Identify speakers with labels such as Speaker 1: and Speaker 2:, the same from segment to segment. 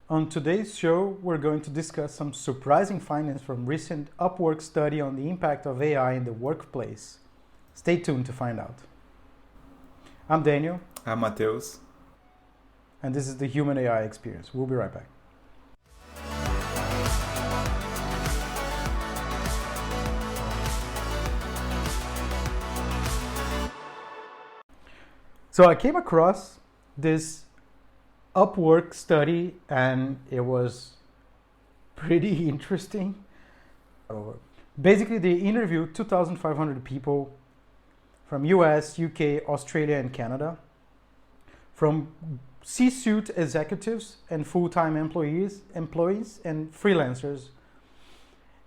Speaker 1: On today's show, we're going to discuss some surprising findings from recent Upwork study on the impact of AI in the workplace. Stay tuned to find out. I'm Daniel,
Speaker 2: I'm Matheus.
Speaker 1: and this is the Human AI Experience. We'll be right back. So I came across this Upwork study and it was pretty interesting. Basically, they interviewed 2,500 people from US, UK, Australia, and Canada, from C-suite executives and full-time employees and freelancers.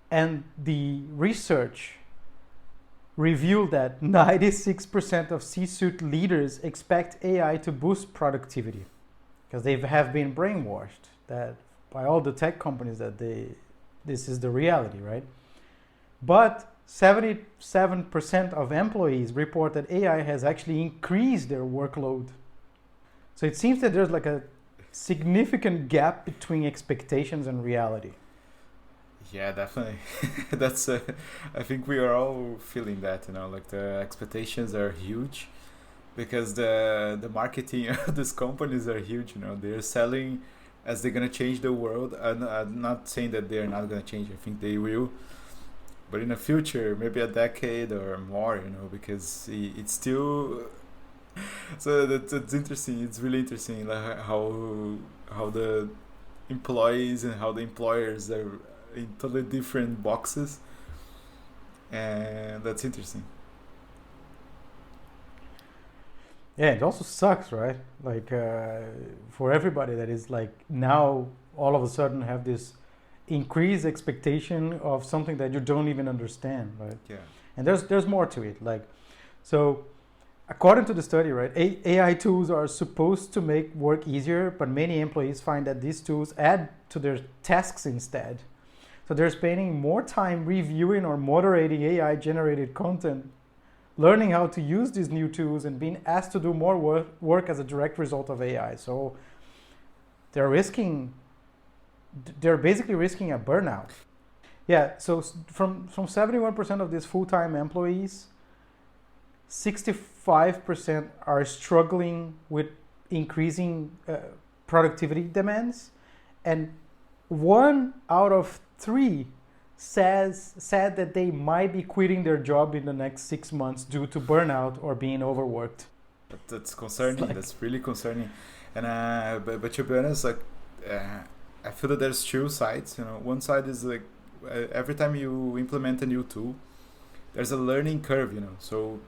Speaker 1: And the research revealed that 96% of C-suite leaders expect AI to boost productivity because they have been brainwashed that by all the tech companies that this is the reality, right? But 77% of employees report that AI has actually increased their workload. So it seems that there's like a significant gap between expectations and reality.
Speaker 2: Yeah, definitely. That's. I think we are all feeling that. Like the expectations are huge, because the marketing of these companies are huge. They're selling as they're gonna change the world. I'm not saying that they're not gonna change. I think they will, but in the future, maybe a decade or more. Because it's still. So that's interesting. It's really interesting, like how the employees and how the employers are in totally different boxes, and that's interesting.
Speaker 1: Yeah, it also sucks, right? Like for everybody that is like now all of a sudden have this increased expectation of something that you don't even understand, right?
Speaker 2: Yeah.
Speaker 1: And there's more to it. Like, so according to the study, right, AI tools are supposed to make work easier, but many employees find that these tools add to their tasks instead. So they're spending more time reviewing or moderating AI-generated content, learning how to use these new tools, and being asked to do more work as a direct result of AI. So they're basically risking a burnout. Yeah, so from 71% of these full-time employees, 65% are struggling with increasing productivity demands, and 1 out of 3 said that they might be quitting their job in the next 6 months due to burnout or being overworked.
Speaker 2: That's concerning. That's really concerning. And but to be honest, like I feel that there's two sides. One side is like every time you implement a new tool, there's a learning curve. So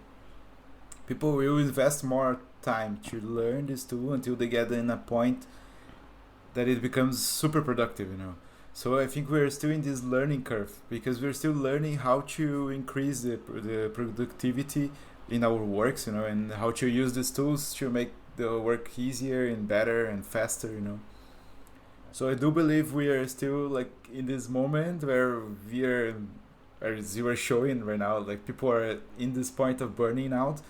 Speaker 2: people will invest more time to learn this tool until they get in a point that it becomes super productive. So I think we're still in this learning curve, because we're still learning how to increase the productivity in our works, and how to use these tools to make the work easier and better and faster. So I do believe we are still like in this moment where we are, as you are showing right now, like people are in this point of burning out,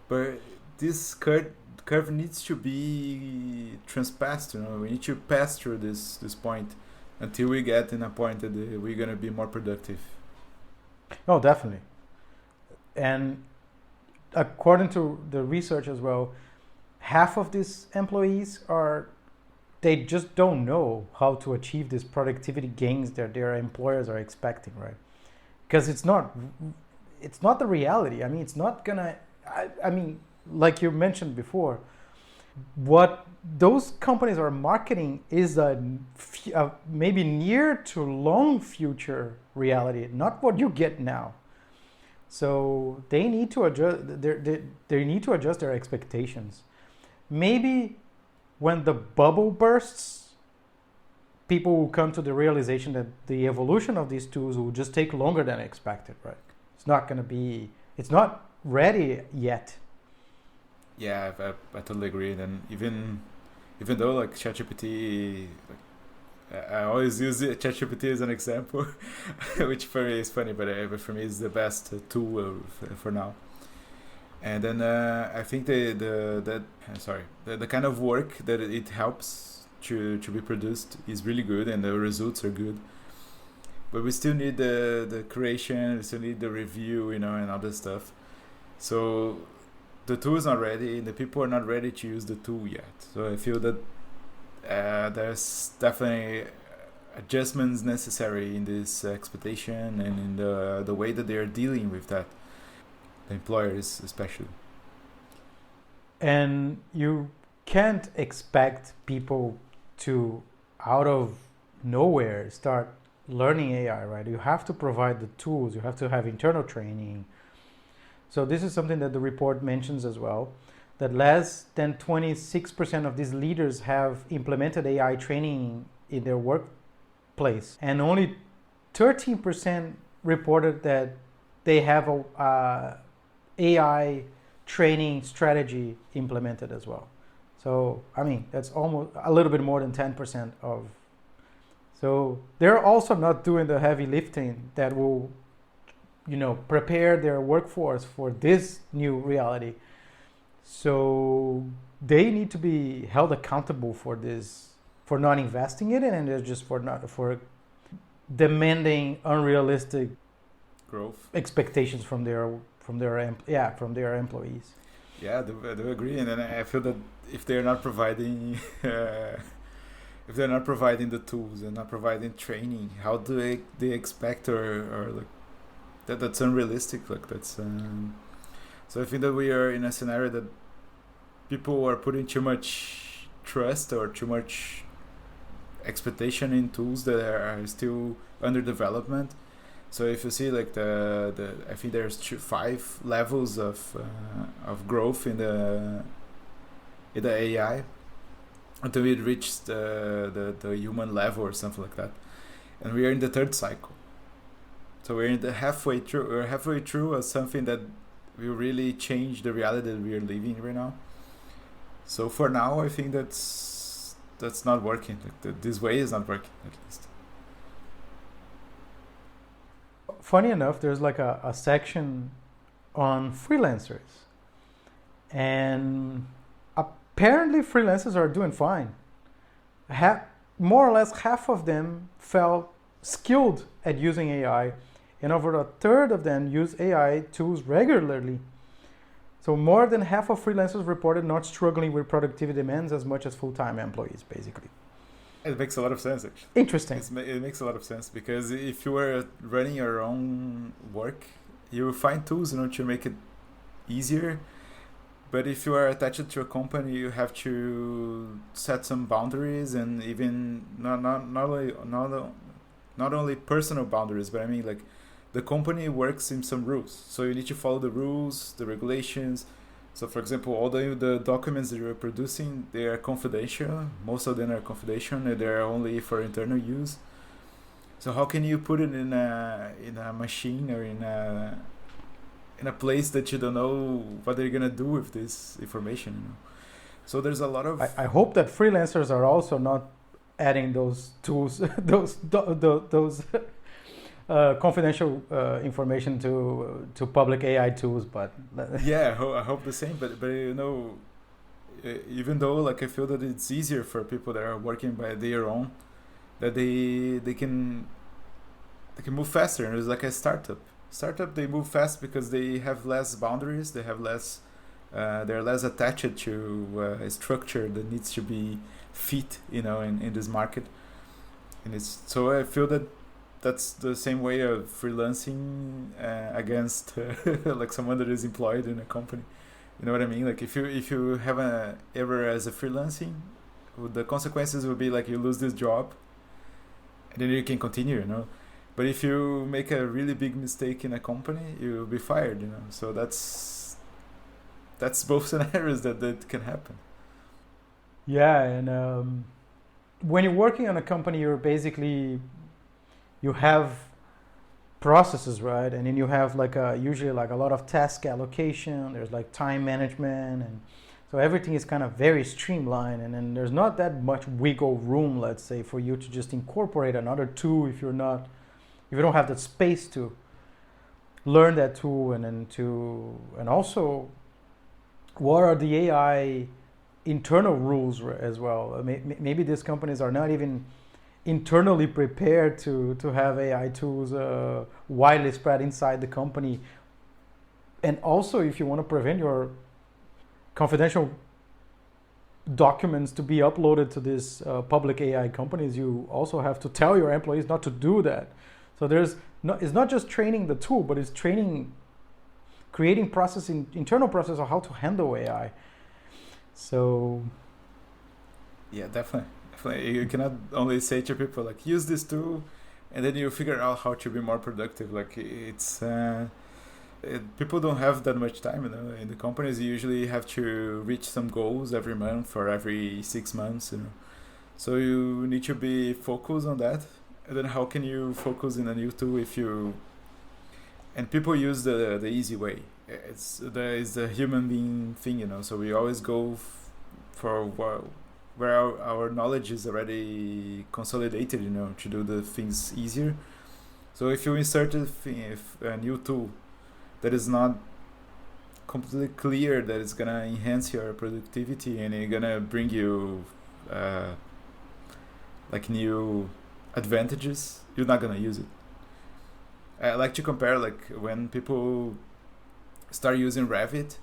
Speaker 2: but this curve needs to be transpassed. We need to pass through this point until we get in a point that we're going to be more productive.
Speaker 1: Oh, definitely. And according to the research as well, half of these employees they just don't know how to achieve these productivity gains that their employers are expecting, right? Because it's not the reality. I mean, it's not gonna. I mean, like you mentioned before, what those companies are marketing is a maybe near to long future reality, not what you get now. So they need to adjust. They need to adjust their expectations. Maybe when the bubble bursts, people will come to the realization that the evolution of these tools will just take longer than expected. Right? It's not going to be. It's not ready yet.
Speaker 2: Yeah, I totally agree. And even though like ChatGPT, I always use ChatGPT as an example, which for me is funny, but for me is the best tool for now. And then I think the kind of work that it helps to be produced is really good and the results are good. But we still need the creation, we still need the review, and other stuff. So the tool is not ready, and the people are not ready to use the tool yet. So I feel that there's definitely adjustments necessary in this expectation and in the way that they are dealing with that, the employers especially.
Speaker 1: And you can't expect people to, out of nowhere, start learning AI, right? You have to provide the tools, you have to have internal training. So this is something that the report mentions as well, that less than 26% of these leaders have implemented AI training in their workplace, and only 13% reported that they have a AI training strategy implemented as well. So, I mean, that's almost a little bit more than 10% of. So they're also not doing the heavy lifting that will, prepare their workforce for this new reality. So they need to be held accountable for this, for not investing in it, and they're just for demanding unrealistic
Speaker 2: growth
Speaker 1: expectations from their employees.
Speaker 2: Yeah, I do agree, and then I feel that if they're not providing if they're not providing the tools and not providing training, how do they expect or like that's unrealistic? Like that's so I think that we are in a scenario that people are putting too much trust or too much expectation in tools that are still under development. So if you see like I think there's 5 levels of growth in the AI until it reaches the human level or something like that, and we are in the 3rd cycle. So we're in the halfway through. We're halfway through something that will really change the reality that we are living right now. So for now, I think that's not working. Like this way is not working, at least.
Speaker 1: Funny enough, there's like a section on freelancers, and apparently freelancers are doing fine. More or less half of them felt skilled at using AI, and over a third of them use AI tools regularly. So more than half of freelancers reported not struggling with productivity demands as much as full-time employees, basically.
Speaker 2: It makes a lot of sense, actually.
Speaker 1: Interesting.
Speaker 2: It makes a lot of sense, because if you are running your own work, you will find tools to make it easier. But if you are attached to a company, you have to set some boundaries, and even not only personal boundaries, but I mean like the company works in some rules. So you need to follow the rules, the regulations. So for example, all the documents that you're producing, they are confidential. Most of them are confidential, and they're only for internal use. So how can you put it in a machine or in a place that you don't know what they're gonna do with this information? So there's a lot of.
Speaker 1: I hope that freelancers are also not adding those tools, those confidential information to public AI tools, but
Speaker 2: yeah, I hope the same. But even though like I feel that it's easier for people that are working by their own, that they can move faster. And it's like a startup. They move fast because they have less boundaries. They have less. They're less attached to a structure that needs to be fit, in this market. And it's so I feel that that's the same way of freelancing against like someone that is employed in a company. You know what I mean? Like if you have ever as a freelancing, the consequences will be like you lose this job, and then you can continue. But if you make a really big mistake in a company, you'll be fired. So that's both scenarios that can happen.
Speaker 1: Yeah, and when you're working on a company, you have processes, right? And then you have usually a lot of task allocation. There's like time management, and so everything is kind of very streamlined. And then there's not that much wiggle room, let's say, for you to just incorporate another tool if you don't have the space to learn that tool, and also what are the AI internal rules as well. Maybe these companies are not even internally prepared to have AI tools widely spread inside the company. And also, if you want to prevent your confidential documents to be uploaded to these public AI companies, you also have to tell your employees not to do that. So it's not just training the tool, but it's creating internal process of how to handle AI. So
Speaker 2: yeah, definitely. You cannot only say to people like use this tool and then you figure out how to be more productive. Like it's people don't have that much time, you know. In the companies you usually have to reach some goals every month or every 6 months, you know. So you need to be focused on that. And then how can you focus in a new tool if you and people use the easy way. It's the human being thing, you know. So we always go for where our knowledge is already consolidated, you know, to do the things easier. So if you insert a new tool that is not completely clear that it's gonna enhance your productivity and it's gonna bring you like new advantages, you're not gonna use it. I like to compare like when people start using Revit,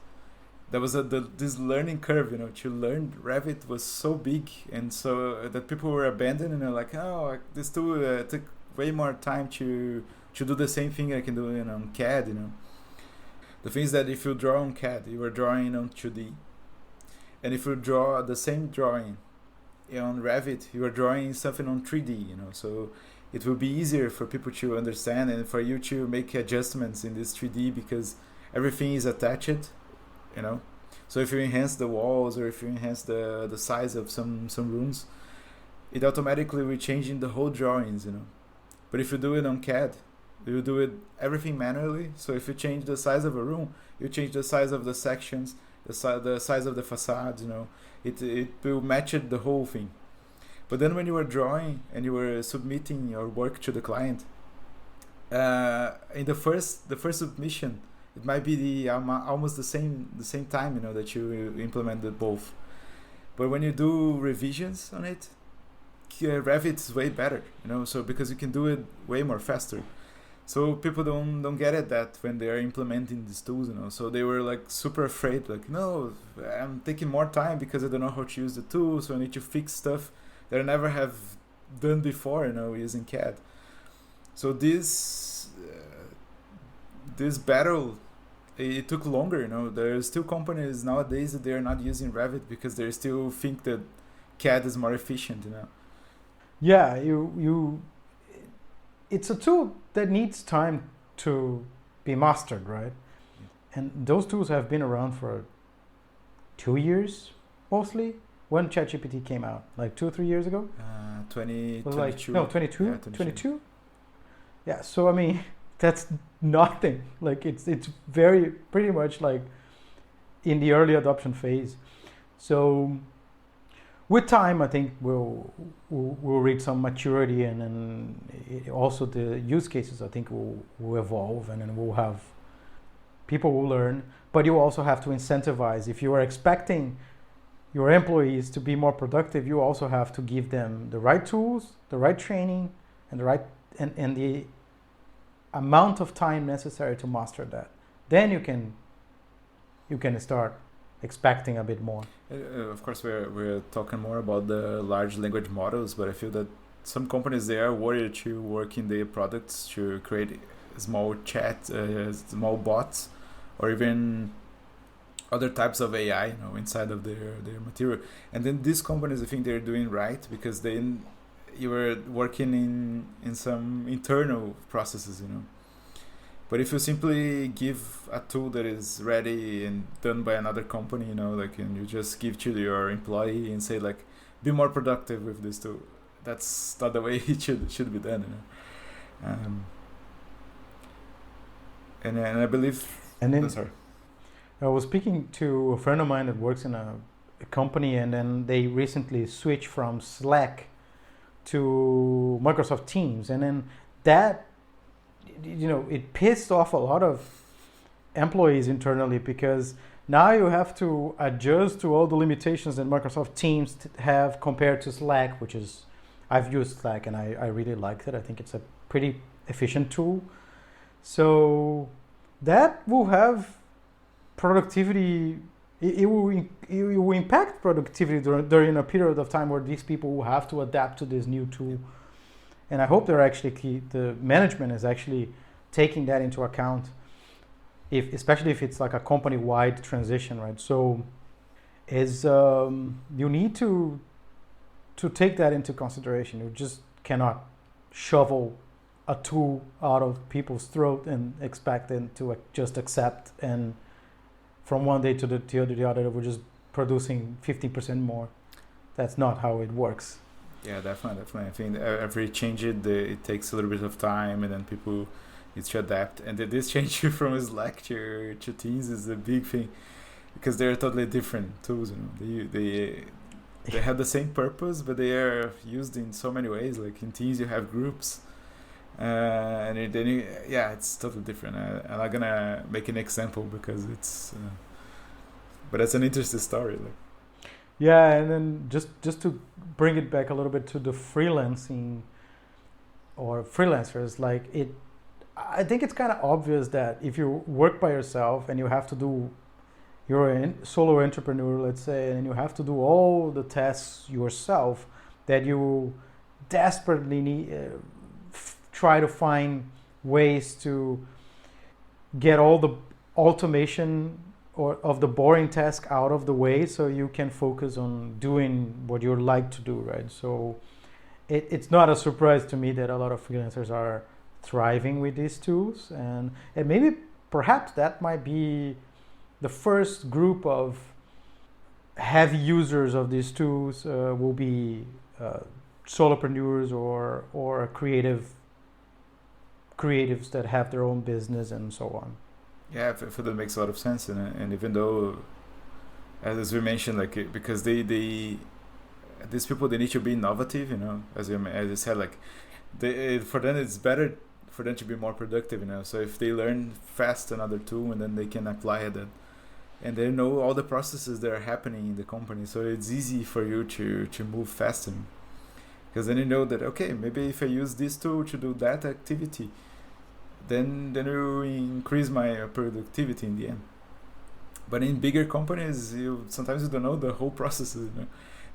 Speaker 2: there was this learning curve, you know. To learn Revit was so big and so that people were abandoning, you know, like, oh, this tool took way more time to do the same thing I can do on CAD, you know. The thing is that if you draw on CAD, you are drawing on 2D. And if you draw the same drawing on Revit, you are drawing something on 3D, you know. So it will be easier for people to understand and for you to make adjustments in this 3D because everything is attached, you know. So if you enhance the walls or if you enhance the size of some rooms, it automatically will change in the whole drawings, you know. But if you do it on CAD, you do it everything manually. So if you change the size of a room, you change the size of the sections, the size of the facades, you know. It will match it the whole thing. But then when you are drawing and you were submitting your work to the client, in the first submission, it might be almost the same time, you know, that you implemented both. But when you do revisions on it, Revit is way better, you know. So because you can do it way more faster. So people don't get it that when they are implementing these tools, you know. So they were like super afraid, like, no, I'm taking more time because I don't know how to use the tool, so I need to fix stuff that I never have done before, you know, using CAD. So this battle, it took longer, you know. There are still companies nowadays that they are not using Revit because they still think that CAD is more efficient, you know.
Speaker 1: Yeah, it's a tool that needs time to be mastered, right? And those tools have been around for 2 years, mostly. When ChatGPT came out, like 2 or 3 years ago?
Speaker 2: 22.
Speaker 1: Like, no, 22?
Speaker 2: Yeah,
Speaker 1: 22? Yeah, so I mean, that's nothing. Like it's pretty much like in the early adoption phase. So with time, I think we'll reach some maturity, and then also the use cases, I think, will evolve, and then we'll have people will learn. But you also have to incentivize. If you are expecting your employees to be more productive, you also have to give them the right tools, the right training, and the amount of time necessary to master that. Then you can start expecting a bit more.
Speaker 2: Of course, we're talking more about the large language models, but I feel that some companies, they are worried to work in their products to create small chat, small bots, or even other types of AI, you know, inside of their material. And then these companies, I think they're doing right because then you were working in some internal processes, you know. But if you simply give a tool that is ready and done by another company, you know, like, and you just give to your employee and say like, be more productive with this tool, that's not the way it should be done, you know. And I believe.
Speaker 1: And then
Speaker 2: sorry.
Speaker 1: I was speaking to a friend of mine that works in a company, and then they recently switched from Slack to Microsoft Teams, and then that, you know, it pissed off a lot of employees internally because Now you have to adjust to all the limitations that Microsoft Teams have compared to Slack, which is, I've used Slack and I really like it. I think it's a pretty efficient tool. So that will have productivity, it will impact productivity during a period of time where these people will have to adapt to this new tool. And I hope the management is actually taking that into account, especially if it's like a company-wide transition, right? So you need to take that into consideration. You just cannot shovel a tool out of people's throat and expect them to just accept, and from one day to the other we're just producing 50% more. That's not how it works.
Speaker 2: Yeah, definitely. I think every change it takes a little bit of time, and then people need to adapt. And this change from Slack to Teams is a big thing, because they're totally different tools. They have the same purpose, but they are used in so many ways. Like in Teams, you have groups. And then it's totally different. I'm not gonna make an example because but it's an interesting story.
Speaker 1: Yeah, and then just to bring it back a little bit to the freelancing or freelancers, I think it's kind of obvious that if you work by yourself and you have to do, you're a solo entrepreneur, let's say, and you have to do all the tasks yourself, that you desperately need. Try to find ways to get all the automation of the boring task out of the way, so you can focus on doing what you like to do, right? So it's not a surprise to me that a lot of freelancers are thriving with these tools, and maybe perhaps that might be the first group of heavy users of these tools will be solopreneurs or creatives that have their own business and so on.
Speaker 2: Yeah, I feel that makes a lot of sense, and even though, as we mentioned, because these people, they need to be innovative, as you said, for them it's better for them to be more productive, So if they learn fast another tool, and then they can apply it, and they know all the processes that are happening in the company, so it's easy for you to move faster. Because then you know that, okay, maybe if I use this tool to do that activity, then you increase my productivity in the end. But in bigger companies, sometimes you don't know the whole processes.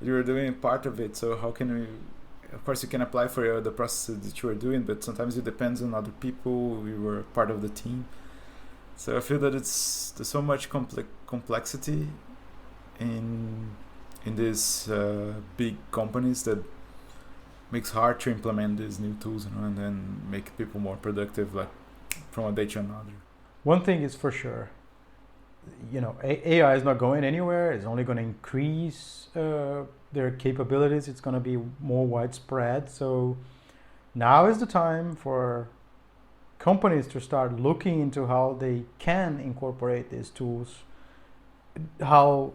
Speaker 2: You're doing part of it, so how can you? Of course, you can apply for the processes that you are doing, but sometimes it depends on other people. You were part of the team, so I feel that there's so much complexity in these big companies that makes hard to implement these new tools, and then make people more productive, from a day to another.
Speaker 1: One thing is for sure, AI is not going anywhere. It's only going to increase their capabilities. It's going to be more widespread. So now is the time for companies to start looking into how they can incorporate these tools, how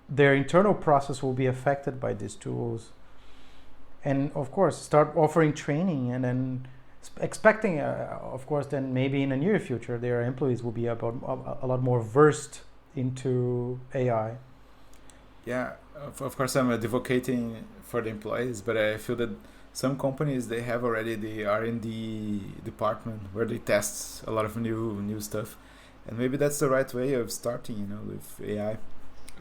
Speaker 1: their internal process will be affected by these tools. And of course, start offering training, and then expecting, of course, then maybe in the near future, their employees will be a lot more versed into AI.
Speaker 2: Yeah, of course, I'm advocating for the employees, but I feel that some companies, they have already the R&D department where they test a lot of new stuff, and maybe that's the right way of starting, with AI.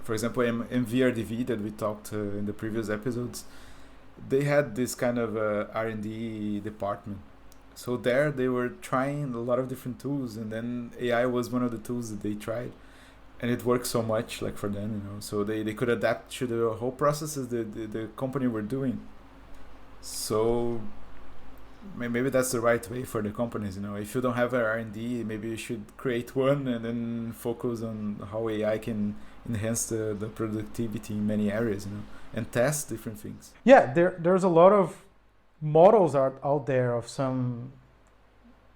Speaker 2: For example, MVRDV that we talked in the previous episodes, they had this kind of R&D department. So there they were trying a lot of different tools, and then AI was one of the tools that they tried, and it worked so much for them, so they could adapt to the whole processes the company were doing. So maybe that's the right way for the companies. If you don't have an R&D, maybe you should create one and then focus on how AI can enhance the productivity in many areas, and test different things.
Speaker 1: Yeah, there's a lot of models out there of some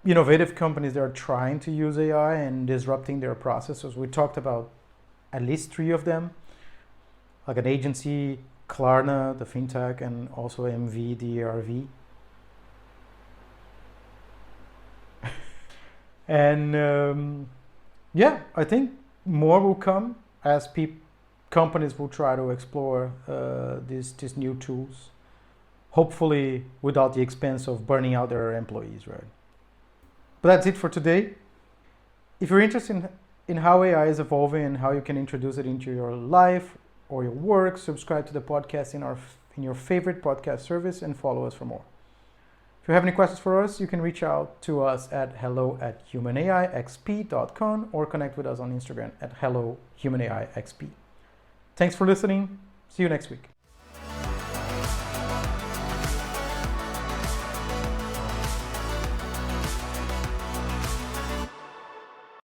Speaker 1: innovative companies that are trying to use AI and disrupting their processes. We talked about at least 3 of them, like an agency, Klarna, the fintech, and also MVDRV. And I think more will come. as companies will try to explore these new tools, hopefully without the expense of burning out their employees, right? But that's it for today. If you're interested in how AI is evolving and how you can introduce it into your life or your work, subscribe to the podcast in your favorite podcast service and follow us for more. If you have any questions for us, you can reach out to us at hello@humanaixp.com or connect with us on Instagram at hellohumanAIXP. Thanks for listening. See you next week.